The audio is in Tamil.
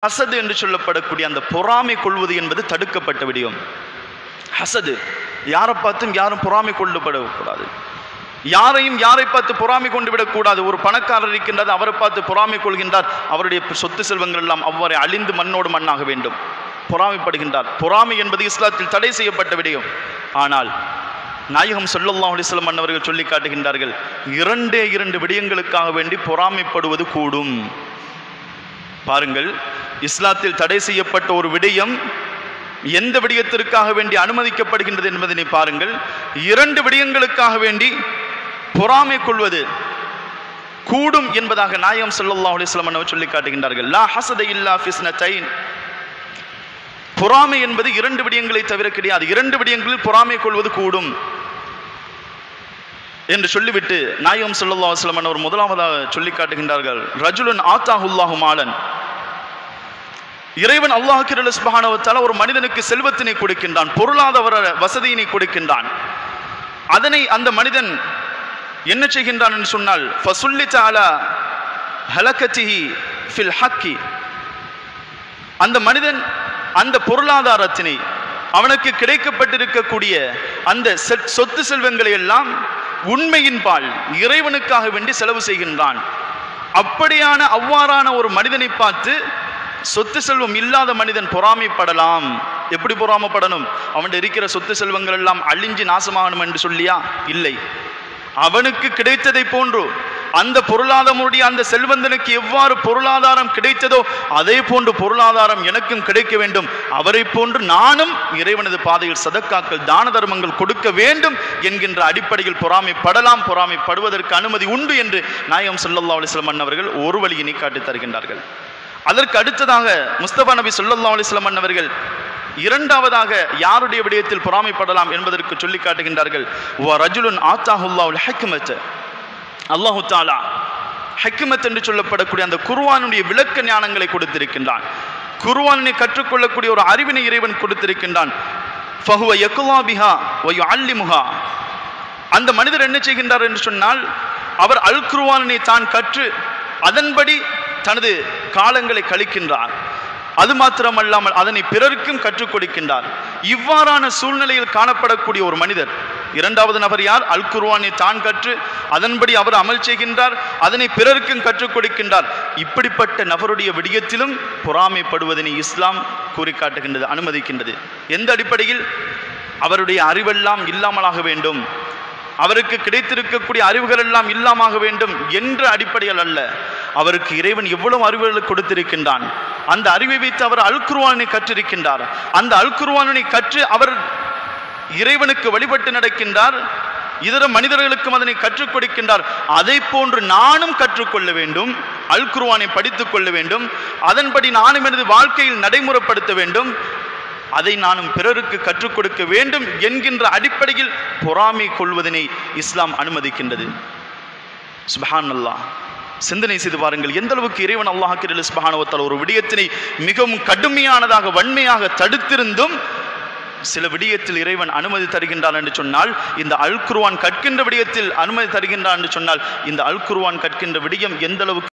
ஹசது என்று சொல்லப்படக்கூடிய அந்த பொறாமை கொள்வது என்பது தடுக்கப்பட்ட விடயம். ஹசது, யாரை பார்த்தும் யாரும் பொறாமை கொள்ளப்படக்கூடாது, யாரையும் யாரை பார்த்து பொறாமை கொண்டு விடக்கூடாது. ஒரு பணக்காரர் இருக்கின்றது, அவரை பார்த்து பொறாமை கொள்கின்றார், அவருடைய சொத்து செல்வங்கள் எல்லாம் அவ்வாறு அழிந்து மண்ணோடு மண்ணாக வேண்டும், பொறாமைப்படுகின்றார். பொறாமை என்பது இஸ்லாத்தில் தடை செய்யப்பட்ட விடயம். ஆனால் நாயகம் ஸல்லல்லாஹு அலைஹி வஸல்லம் அன்னவர்கள் சொல்லி காட்டுகின்றார்கள், இரண்டே இரண்டு விடயங்களுக்காக வேண்டி பொறாமைப்படுவது கூடும். பாருங்கள், இஸ்லாத்தில் தடை செய்யப்பட்ட ஒரு விடயம் எந்த விடயத்திற்காக வேண்டி அனுமதிக்கப்படுகின்றது என்பதனை பாருங்கள். இரண்டு விடயங்களுக்காக வேண்டி பொறாமை கொள்வது கூடும் என்பதாக நாயகம் ஸல்லல்லாஹு அலைஹி வஸல்லம் அன்னவர்கள் சொல்லி காட்டுகின்றார்கள். லா ஹஸத இல்லா ஃபிஸ்னதைன், பொறாமை என்பது இரண்டு விடயங்களை தவிர கிடையாது, இரண்டு விடயங்களில் பொறாமை கொள்வது கூடும் என்று சொல்லிவிட்டு நாயகம் ஸல்லல்லாஹு அலைஹி வஸல்லம் அவர் முதலாவதாக சொல்லி காட்டுகின்றார்கள், ரஜுலுன் ஆத்தாஹுல்லாஹு மாலன், இறைவன் அல்லாஹ் சுப்ஹானஹு வ தஆலா ஒரு மனிதனுக்கு செல்வத்தினை கொடுக்கின்றான், பொருளாதார வசதியினை கொடுக்கின்றான். அதனை அந்த மனிதன் என்ன செய்கின்றான் என்று சொன்னால், ஃபசுல்லித அலா ஹலகதிஹி ஃபில் ஹக்கி, அந்த மனிதன் அந்த பொருளாதாரத்தினை, அவனுக்கு கிடைக்கப்பட்டிருக்கக்கூடிய அந்த சொத்து செல்வங்களை எல்லாம் உண்மையின் பால் இறைவனுக்காக வேண்டி செலவு செய்கின்றான். அப்படியான அவ்வாறான ஒரு மனிதனை பார்த்து சொத்து செல்வம் இல்லாத மனிதன் பொறாமைப்படலாம். எப்படி பொறாமைப்படணும்? அவன் இருக்கிற சொத்து செல்வங்கள் எல்லாம் அழிஞ்சு நாசமாகணும் என்று சொல்லியா? இல்லை, அவனுக்கு கிடைத்ததை போன்று அந்த பொருளாதாரமுடைய அந்த செல்வந்தனுக்கு எவ்வாறு பொருளாதாரம் கிடைத்ததோ அதே போன்று பொருளாதாரம் எனக்கும் கிடைக்க வேண்டும், அவரை போன்று நானும் இறைவனது பாதையில் சதக்காக்கள் தான தர்மங்கள் கொடுக்க வேண்டும் என்கின்ற அடிப்படையில் பொறாமைப்படலாம், பொறாமைப்படுவதற்கு அனுமதி உண்டு என்று நாயகம் ஸல்லல்லாஹு அலைஹி வஸல்லம் அவர்கள் ஒரு வழியினை காட்டித் தருகின்றார்கள். அதற்கு அடுத்ததாக முஸ்தபா நபி ஸல்லல்லாஹு அலைஹி வஸல்லம் அவர்கள் இரண்டாவதாக யாருடைய விடயத்தில் பொறாமைப்படலாம் என்பதற்கு சொல்லி காட்டுகின்றார்கள், வ ரஜுலுன் ஆத்தாஹுல்லாஹுல் ஹிக்மத், அல்லாஹு தஆலா ஹிக்மத் என்று சொல்லப்படக்கூடிய அந்த குர்ஆனுடைய விளக்க ஞானங்களை கொடுத்திருக்கின்றான். குர்ஆனை கற்றுக்கொள்ளக்கூடிய ஒரு அறிவினை இறைவன் கொடுத்திருக்கின்றான். ஃபஹுவ யக்லா பிஹா வ யுஅல்லிமுஹா, அந்த மனிதர் என்ன செய்கின்றார் என்று சொன்னால், அவர் அல் குர்ஆனை தான் கற்று அதன்படி தனது காலங்களை கழிக்கின்றார். அது மாத்திரமல்லாமல் அதனை பிறருக்கும் கற்றுக் கொடுக்கின்றார். இவ்வாறான சூழ்நிலையில் காணப்படக்கூடிய ஒரு மனிதர், இரண்டாவது நபர் யார்? அல் குர்ஆனை தான் கற்று அதன்படி அவர் அமல் செய்கின்றார், அதனை பிறருக்கும் கற்றுக் கொடுக்கின்றார். இப்படிப்பட்ட நபருடைய விடயத்திலும் பொறாமைப்படுவதனை இஸ்லாம் கூறி காட்டுகின்றது, அனுமதிக்கின்றது. எந்த அடிப்படையில்? அவருடைய அறிவெல்லாம் இல்லாமலாக வேண்டும், அவருக்கு கிடைத்திருக்கக்கூடிய அறிவுகள் எல்லாம் இல்லாமாக வேண்டும் என்ற அடிப்படையில் அல்ல. அவருக்கு இறைவன் எவ்வளவு அறிவுகளை கொடுத்திருக்கின்றான், அந்த அறிவை வைத்து அவர் அல் குர்ஆனை கற்றிருக்கின்றார். அந்த அல் குர்ஆனை கற்று அவர் இறைவனுக்கு வழிபட்டு நடக்கின்றார், இதர மனிதர்களுக்கும் அதனை கற்றுக் கொடுக்கின்றார். அதை போன்று நானும் கற்றுக்கொள்ள வேண்டும், அல் குர்ஆனை படித்துக் கொள்ள வேண்டும், அதன்படி நானும் எனது வாழ்க்கையில் நடைமுறைப்படுத்த வேண்டும், அதை நானும் பிறருக்கு கற்றுக் கொடுக்க வேண்டும் என்கின்ற அடிப்படையில் பொறாமை கொள்வதனை இஸ்லாம் அனுமதிக்கின்றது. சுப்ஹானல்லாஹ், சிந்தனை செய்து பாருங்கள், எந்த அளவுக்கு இறைவன் அல்லாஹ் சுப்ஹானஹு வ தஆலா ஒரு விடயத்தினை மிகவும் கடுமையானதாக வன்மையாக தடுத்திருந்தும் சில விடயத்தில் இறைவன் அனுமதி தருகின்றான் என்று சொன்னால், இந்த அல் குர்ஆன் கற்கின்ற விடயத்தில் அனுமதி தருகின்றான் என்று சொன்னால், இந்த அல் குர்ஆன் கற்கின்ற விடயம் எந்த அளவுக்கு